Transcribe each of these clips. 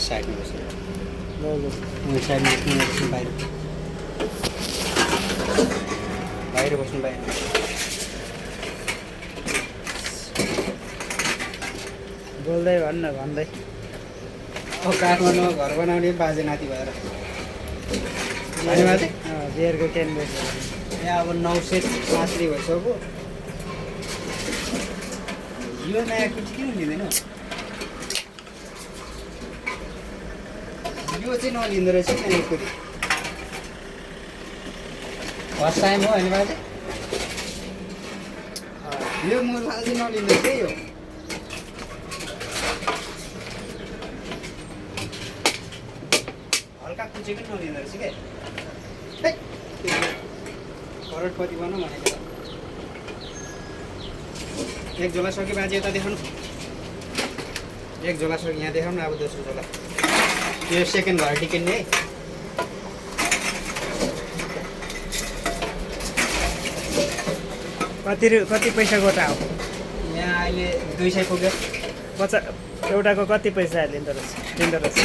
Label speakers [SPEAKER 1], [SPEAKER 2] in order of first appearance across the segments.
[SPEAKER 1] साइडमा बस्नु
[SPEAKER 2] ल
[SPEAKER 1] साइडमा बस्नु बाहिर बाहिर बस्नु बाहिर
[SPEAKER 2] बोल्दै भन्न भन्दै
[SPEAKER 1] अब काठमाडौँमा घर बनाउने बाजे नाति भएर होइन बाजे
[SPEAKER 2] बियरको क्यान बेच
[SPEAKER 1] यहाँ अब 905 भइसक्यो यो नयाँ कुछ किन लिँदैन यो चाहिँ नलिँदो रहेछ क्या एकचोटि फर्स्ट टाइम हो होइन बाजे यो मुला चाहिँ नलिँदो रहेछ यो हल्का कुचेको नलिँदो रहेछ क्या करोडपति भनौँ भनेको एक झोला सक्यो बाजे यता देखाउनु एक झोला सक्यो यहाँ देखाउनु अब दोस्रो झोला यो सेकेन्ड घर टिकट नि है
[SPEAKER 2] कति पैसा गोटा हो
[SPEAKER 1] यहाँ अहिले 200 पुग्यो
[SPEAKER 2] एउटाको कति पैसा लिँदो रहेछ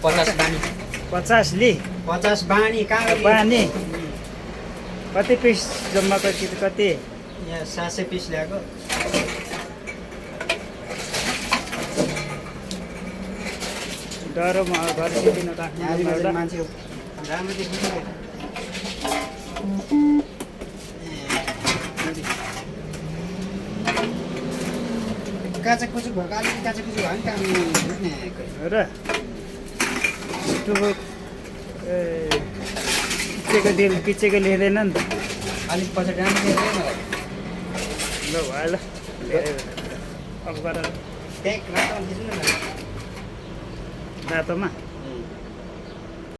[SPEAKER 1] 50 बानी
[SPEAKER 2] 50 लि
[SPEAKER 1] 50 बानी कहाँ
[SPEAKER 2] बानी कति पिस जम्मा कति
[SPEAKER 1] यहाँ 700 पिस ल्याएको
[SPEAKER 2] डह्रो घर सिदिन राख्नु
[SPEAKER 1] मान्छे राम्रो देखिन्छ काचा कुचुक भएको अलिकति काचा कुचुक भयो नि काम
[SPEAKER 2] र किचेको लिँदैन नि त
[SPEAKER 1] अलिक पछि राम्रो देखिँदैन मलाई
[SPEAKER 2] ल भयो ल अब गर
[SPEAKER 1] ट्याक रातो खिच्नु न
[SPEAKER 2] रातोमा